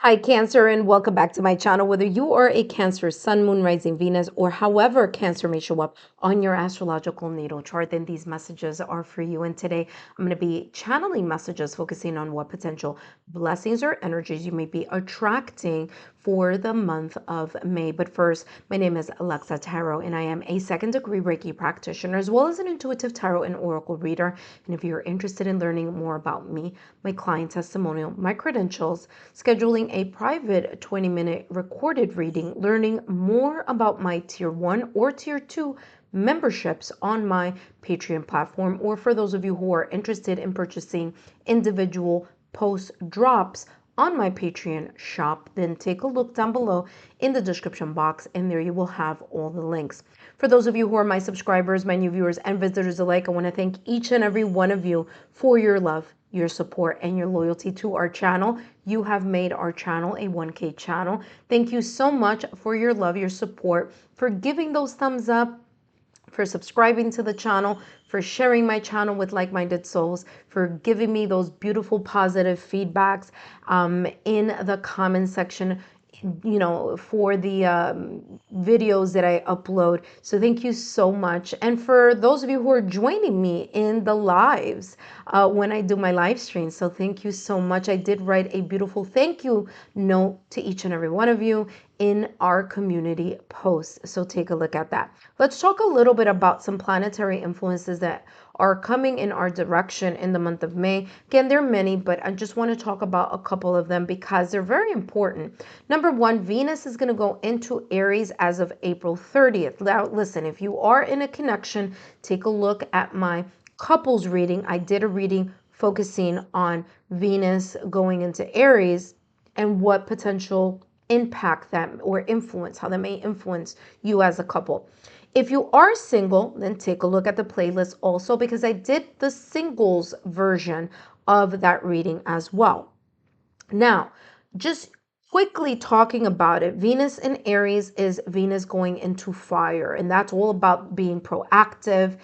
Hi, Cancer, and welcome back to my channel. Whether you are a Cancer, Sun, Moon, Rising, Venus, or however Cancer may show up on your astrological natal chart, then these messages are for you. And today I'm going to be channeling messages focusing on what potential blessings or energies you may be attracting for the month of May. But first, my name is Lexa Tarot, and I am a second-degree Reiki practitioner as well as an intuitive tarot and oracle reader. And if you're interested in learning more about me, my client testimonial, my credentials, scheduling a private 20-minute recorded reading, learning more about my Tier 1 or Tier 2 memberships on my Patreon platform, or for those of you who are interested in purchasing individual post drops on my Patreon shop, then take a look down below in the description box, and there you will have all the links. For those of you who are my subscribers, my new viewers, and visitors alike, I want to thank each and every one of you for your love, your support, and your loyalty to our channel. You have made our channel a 1K channel. Thank you so much for your love, your support, for giving those thumbs up, for subscribing to the channel, for sharing my channel with like-minded souls, for giving me those beautiful positive feedbacks in the comment section, for the videos that I upload. So thank you so much. And for those of you who are joining me in the lives when I do my live streams, so thank you so much. I did write a beautiful thank you note to each and every one of you in our community post. So take a look at that. Let's talk a little bit about some planetary influences that are coming in our direction in the month of May. Again, there are many, but I just want to talk about a couple of them because they're very important. Number one, Venus is going to go into Aries as of April 30th. Now, listen, if you are in a connection, take a look at my couples reading. I did a reading focusing on Venus going into Aries and what potential impact that or influence, how that may influence you as a couple. If you are single, then take a look at the playlist also, because I did the singles version of that reading as well. Now, just quickly talking about it, Venus in Aries is Venus going into fire, and that's all about being proactive,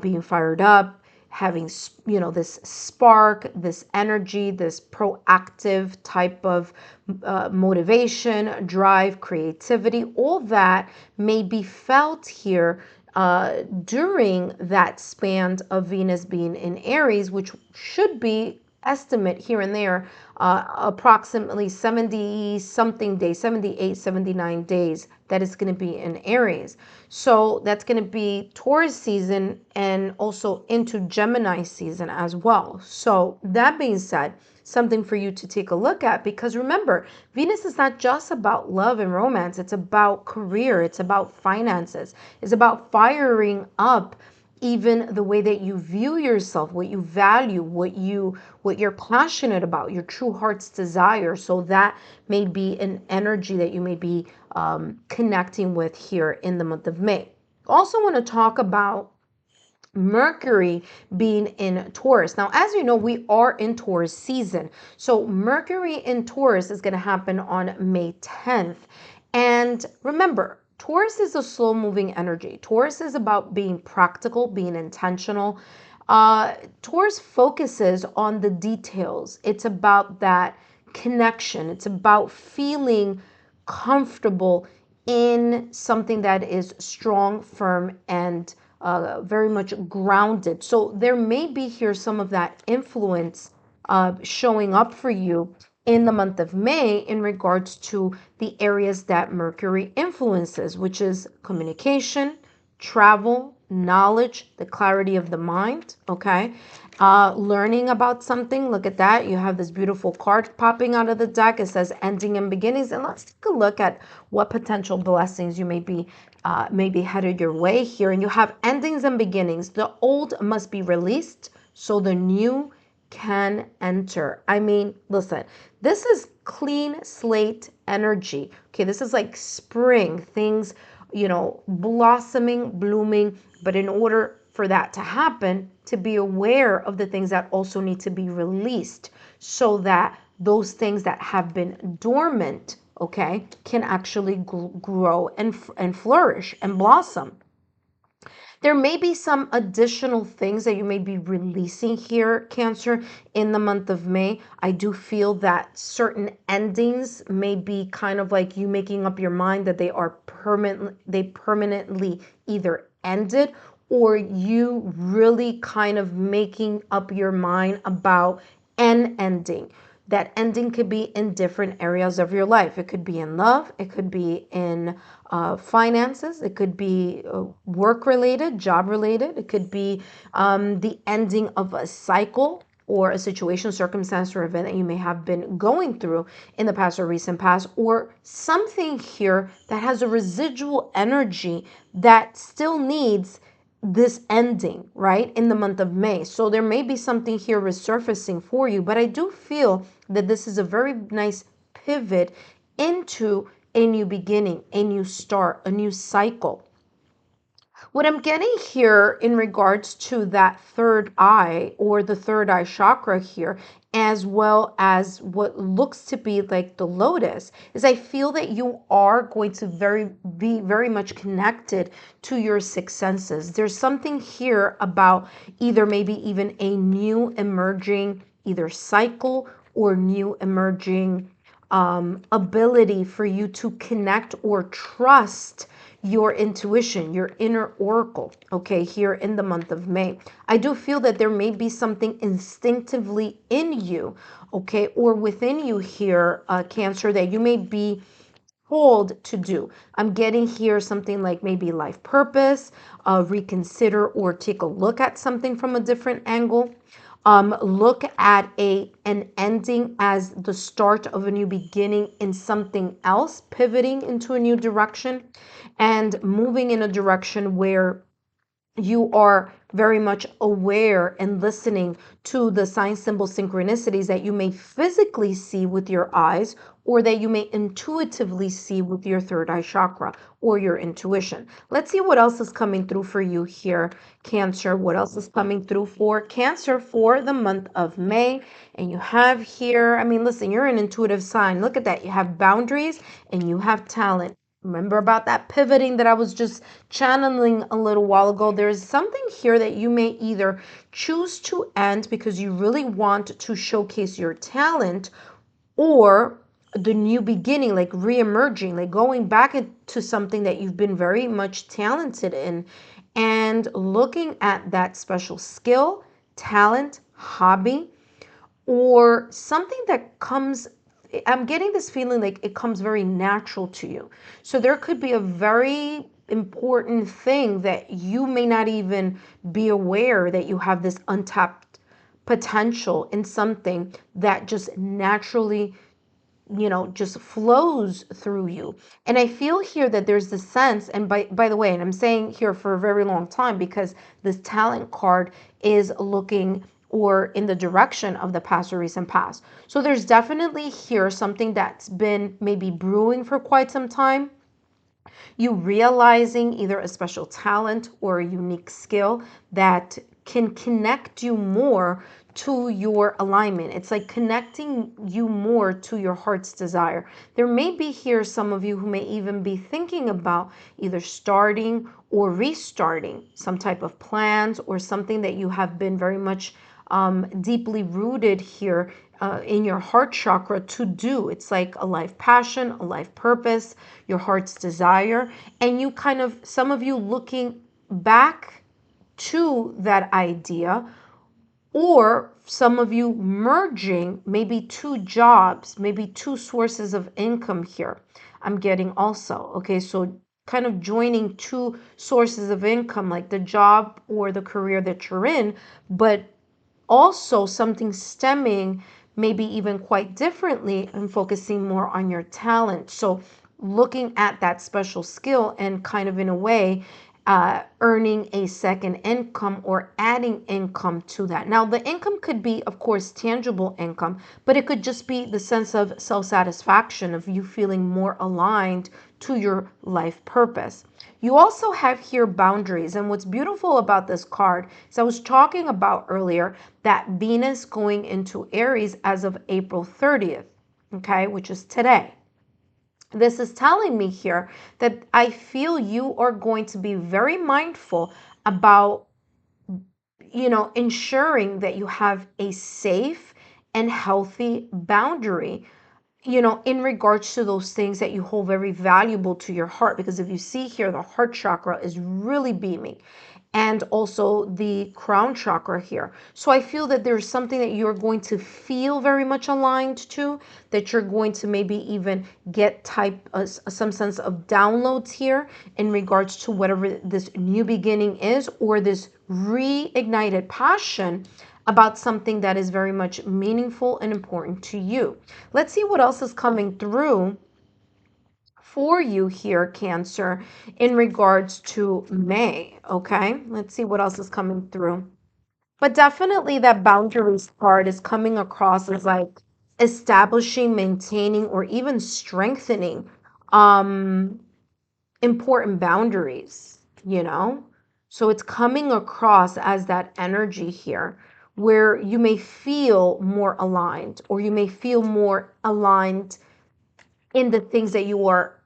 being fired up, having, this spark, this energy, this proactive type of motivation, drive, creativity. All that may be felt here during that span of Venus being in Aries, which should be estimate here and there, approximately 70 something days, 78, 79 days that is going to be in Aries. So that's going to be Taurus season and also into Gemini season as well. So that being said, something for you to take a look at, because remember, Venus is not just about love and romance. It's about career. It's about finances. It's about firing up even the way that you view yourself, what you value, what you're passionate about, your true heart's desire. So that may be an energy that you may be connecting with here in the month of May. Also want to talk about Mercury being in Taurus. Now, as you know, we are in Taurus season. So Mercury in Taurus is going to happen on May 10th. And remember, Taurus is a slow moving energy. Taurus is about being practical, being intentional. Taurus focuses on the details. It's about that connection. It's about feeling comfortable in something that is strong, firm, and very much grounded. So there may be here some of that influence showing up for you in the month of May in regards to the areas that Mercury influences, which is communication, travel, knowledge, the clarity of the mind, okay? Learning about something, look at that. You have this beautiful card popping out of the deck. It says ending and beginnings. And let's take a look at what potential blessings you may be headed your way here. And you have endings and beginnings. The old must be released so the new can enter. I mean, listen, this is clean slate energy. Okay, this is like spring, things, blossoming, blooming. But in order for that to happen, to be aware of the things that also need to be released so that those things that have been dormant, okay, can actually grow and flourish and blossom. There may be some additional things that you may be releasing here, Cancer, in the month of May. I do feel that certain endings may be kind of like you making up your mind that they permanently either ended, or you really kind of making up your mind about an ending. That ending could be in different areas of your life. It could be in love, it could be in finances, it could be work related, job related, it could be the ending of a cycle or a situation, circumstance, or event that you may have been going through in the past or recent past, or something here that has a residual energy that still needs this ending, right, in the month of May. So there may be something here resurfacing for you, but I do feel that this is a very nice pivot into a new beginning, a new start, a new cycle. What I'm getting here in regards to that third eye or the third eye chakra here, as well as what looks to be like the lotus, is I feel that you are going to be very much connected to your six senses. There's something here about either maybe even a new emerging either cycle or new emerging ability for you to connect or trust your intuition, your inner oracle, okay, here in the month of May. I do feel that there may be something instinctively in you, okay, or within you here, Cancer, that you may be told to do. I'm getting here something like maybe life purpose, reconsider or take a look at something from a different angle. Look at an ending as the start of a new beginning in something else, pivoting into a new direction and moving in a direction where you are very much aware and listening to the sign symbol synchronicities that you may physically see with your eyes, or that you may intuitively see with your third eye chakra or your intuition. Let's see what else is coming through for you here, Cancer. What else is coming through for Cancer for the month of May? And you have here, I mean, listen, you're an intuitive sign. Look at that. You have boundaries and you have talent. Remember about that pivoting that I was just channeling a little while ago? There's something here that you may either choose to end because you really want to showcase your talent, or the new beginning, like re-emerging, like going back into something that you've been very much talented in and looking at that special skill, talent, hobby, or something that comes, I'm getting this feeling like it comes very natural to you. So there could be a very important thing that you may not even be aware that you have this untapped potential in something that just naturally, just flows through you. And I feel here that there's this sense, and by the way, and I'm saying here for a very long time because this talent card is looking or in the direction of the past or recent past. So there's definitely here something that's been maybe brewing for quite some time. You realizing either a special talent or a unique skill that can connect you more to your alignment. It's like connecting you more to your heart's desire. There may be here some of you who may even be thinking about either starting or restarting some type of plans or something that you have been very much deeply rooted here in your heart chakra to do. It's like a life passion, a life purpose, your heart's desire. And you kind of, some of you looking back to that idea, or some of you merging maybe two jobs, maybe two sources of income here. I'm getting also, okay, so kind of joining two sources of income, like the job or the career that you're in, but also something stemming maybe even quite differently and focusing more on your talent. So looking at that special skill and kind of in a way earning a second income or adding income to that. Now, the income could be, of course, tangible income, but it could just be the sense of self-satisfaction of you feeling more aligned to your life purpose. You also have here boundaries. And what's beautiful about this card is I was talking about earlier that Venus going into Aries as of April 30th, okay, which is today. This is telling me here that I feel you are going to be very mindful about, ensuring that you have a safe and healthy boundary, in regards to those things that you hold very valuable to your heart. Because if you see here, the heart chakra is really beaming, and also the crown chakra here. So I feel that there's something that you're going to feel very much aligned to, that you're going to maybe even get some sense of downloads here in regards to whatever this new beginning is, or this reignited passion about something that is very much meaningful and important to you. Let's see what else is coming through for you here, Cancer, in regards to May. Okay, let's see what else is coming through. But definitely that boundaries part is coming across as like establishing, maintaining, or even strengthening um important boundaries, So it's coming across as that energy here where you may feel more aligned, or you may feel more aligned in the things that you are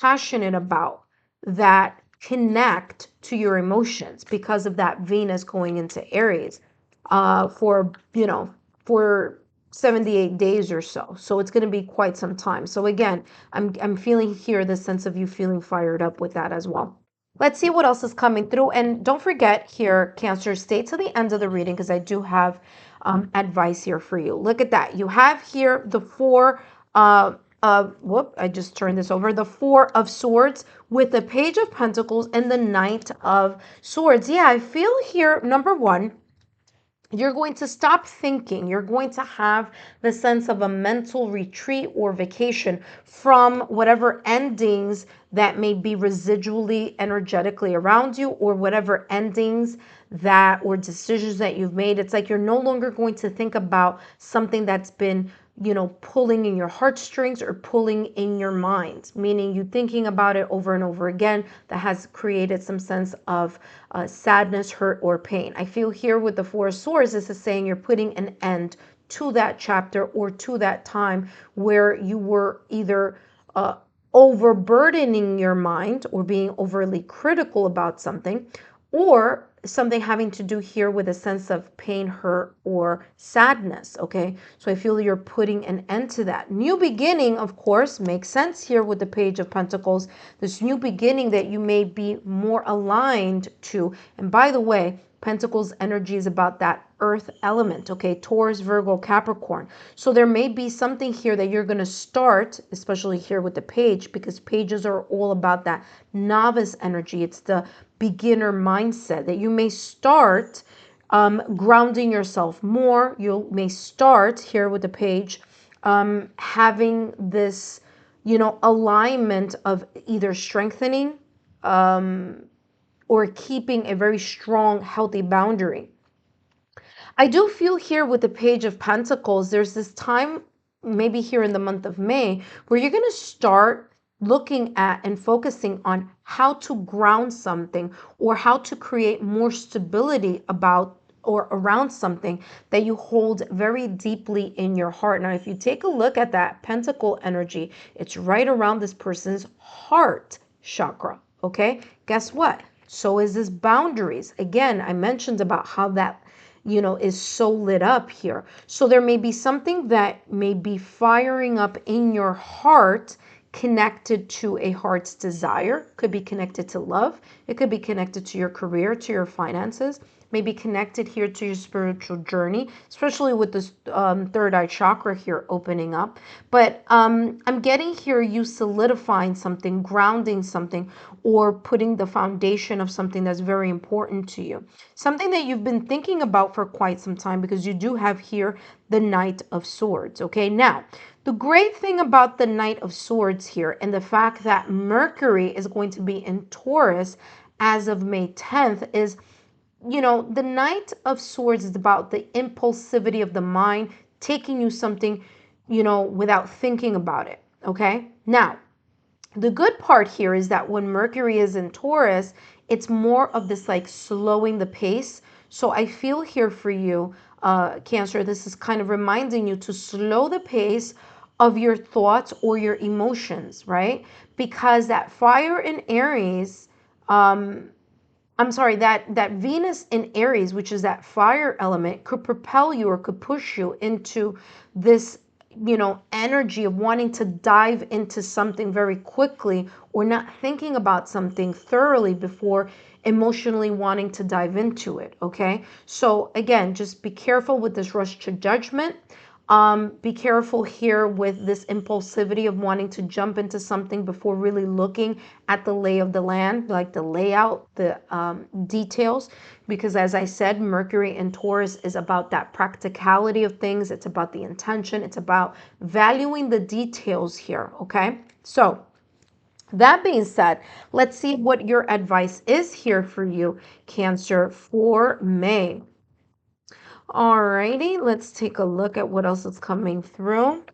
passionate about, that connect to your emotions because of that Venus going into Aries for 78 days or so. So it's going to be quite some time. So again, I'm feeling here the sense of you feeling fired up with that as well. Let's see what else is coming through. And don't forget here, Cancer, stay to the end of the reading because I do have advice here for you. Look at that. You have here the four I just turned this over. The Four of Swords with the Page of Pentacles and the Knight of Swords. Yeah, I feel here, number one, you're going to stop thinking. You're going to have the sense of a mental retreat or vacation from whatever endings that may be residually energetically around you, or whatever endings that or decisions that you've made. It's like you're no longer going to think about something that's been pulling in your heartstrings or pulling in your mind, meaning you thinking about it over and over again, that has created some sense of sadness, hurt, or pain. I feel here with the Four of Swords, this is saying you're putting an end to that chapter or to that time where you were either overburdening your mind or being overly critical about something, or something having to do here with a sense of pain, hurt, or sadness. Okay, so I feel you're putting an end to that. New beginning, of course, makes sense here with the Page of Pentacles. This new beginning that you may be more aligned to. And by the way, Pentacles energy is about that earth element, okay? Taurus, Virgo, Capricorn. So there may be something here that you're going to start, especially here with the page, because pages are all about that novice energy. It's the beginner mindset that you may start grounding yourself more. You may start here with the page having this, alignment of either strengthening or keeping a very strong, healthy boundary. I do feel here with the Page of Pentacles, there's this time, maybe here in the month of May, where you're going to start looking at and focusing on how to ground something, or how to create more stability about or around something that you hold very deeply in your heart. Now, if you take a look at that pentacle energy, it's right around this person's heart chakra. Okay, guess what? So is this boundaries. Again, I mentioned about how that is so lit up here. So there may be something that may be firing up in your heart, connected to a heart's desire. Could be connected to love. It could be connected to your career, to your finances. Maybe connected here to your spiritual journey, especially with this third eye chakra here opening up. But I'm getting here you solidifying something, grounding something, or putting the foundation of something that's very important to you. Something that you've been thinking about for quite some time, because you do have here the Knight of Swords. Okay, now the great thing about the Knight of Swords here, and the fact that Mercury is going to be in Taurus as of May 10th, is the Knight of Swords is about the impulsivity of the mind, taking you something, without thinking about it. Okay. Now, the good part here is that when Mercury is in Taurus, it's more of this like slowing the pace. So I feel here for you, Cancer, this is kind of reminding you to slow the pace of your thoughts or your emotions, right? Because that fire in Aries, I'm sorry, that Venus in Aries, which is that fire element, could propel you or could push you into this, energy of wanting to dive into something very quickly or not thinking about something thoroughly before emotionally wanting to dive into it. Okay. So again, just be careful with this rush to judgment. Be careful here with this impulsivity of wanting to jump into something before really looking at the lay of the land, like the layout, the details. Because as I said, Mercury in Taurus is about that practicality of things. It's about the intention. It's about valuing the details here. Okay. So that being said, let's see what your advice is here for you, Cancer, for May. Alrighty, let's take a look at what else is coming through.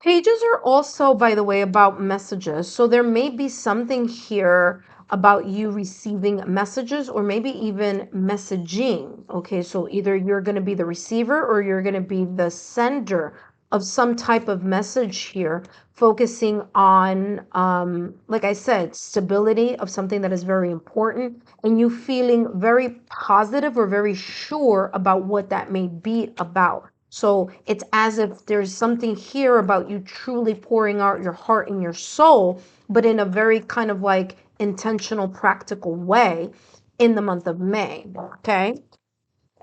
Pages are also, by the way, about messages. So there may be something here about you receiving messages or maybe even messaging. Okay, so either you're going to be the receiver or you're going to be the sender of some type of message here, focusing on, like I said, stability of something that is very important and you feeling very positive or very sure about what that may be about. So it's as if there's something here about you truly pouring out your heart and your soul, but in a very kind of like intentional, practical way in the month of May. Okay.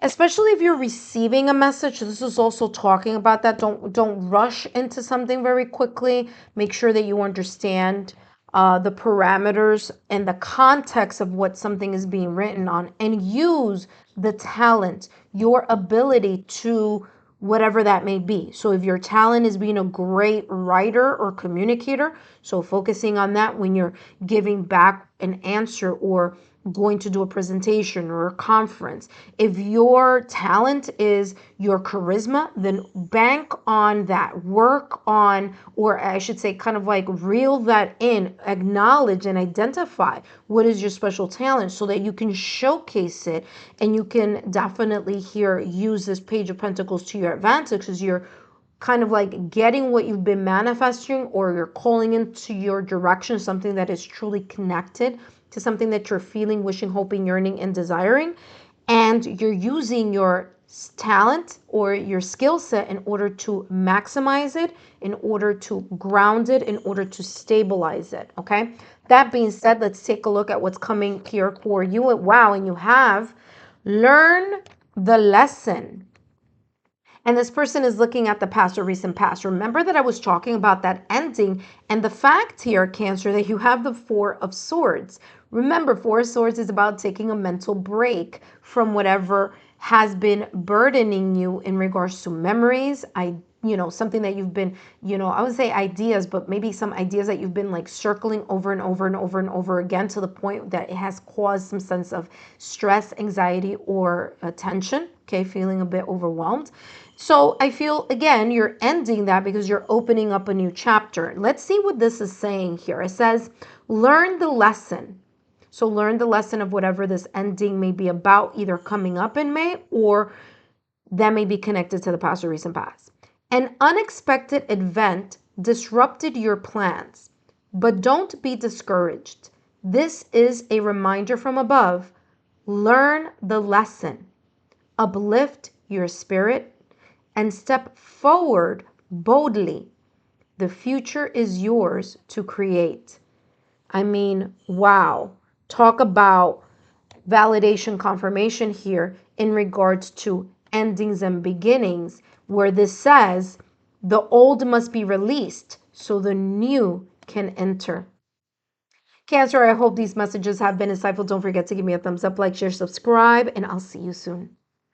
Especially if you're receiving a message, this is also talking about that. Don't rush into something very quickly. Make sure that you understand the parameters and the context of what something is being written on, and use the talent, your ability to whatever that may be. So if your talent is being a great writer or communicator, so focusing on that when you're giving back an answer or going to do a presentation or a conference. If your talent is your charisma, then bank on that, work on, or I should say, kind of like reel that in, acknowledge and identify what is your special talent so that you can showcase it and you can definitely here use this Page of Pentacles to your advantage because you're kind of like getting what you've been manifesting or you're calling into your direction, something that is truly connected to something that you're feeling, wishing, hoping, yearning, and desiring. And you're using your talent or your skill set in order to maximize it, in order to ground it, in order to stabilize it. Okay. That being said, let's take a look at what's coming here for you. Wow. And you have learn the lesson. And this person is looking at the past or recent past. Remember that I was talking about that ending and the fact here, Cancer, that you have the Four of Swords. Remember, Four of Swords is about taking a mental break from whatever has been burdening you in regards to memories, something that you've been, I would say ideas, but maybe some ideas that you've been like circling over and over and over and over again to the point that it has caused some sense of stress, anxiety, or tension, okay, feeling a bit overwhelmed. So I feel, again, you're ending that because you're opening up a new chapter. Let's see what this is saying here. It says, learn the lesson. So learn the lesson of whatever this ending may be about, either coming up in May or that may be connected to the past or recent past. An unexpected event disrupted your plans, but don't be discouraged. This is a reminder from above. Learn the lesson, uplift your spirit, and step forward boldly. The future is yours to create. I mean, wow. Talk about validation confirmation here in regards to endings and beginnings, where this says the old must be released so the new can enter. Cancer, I hope these messages have been insightful. Don't forget to give me a thumbs up, like, share, subscribe, and I'll see you soon.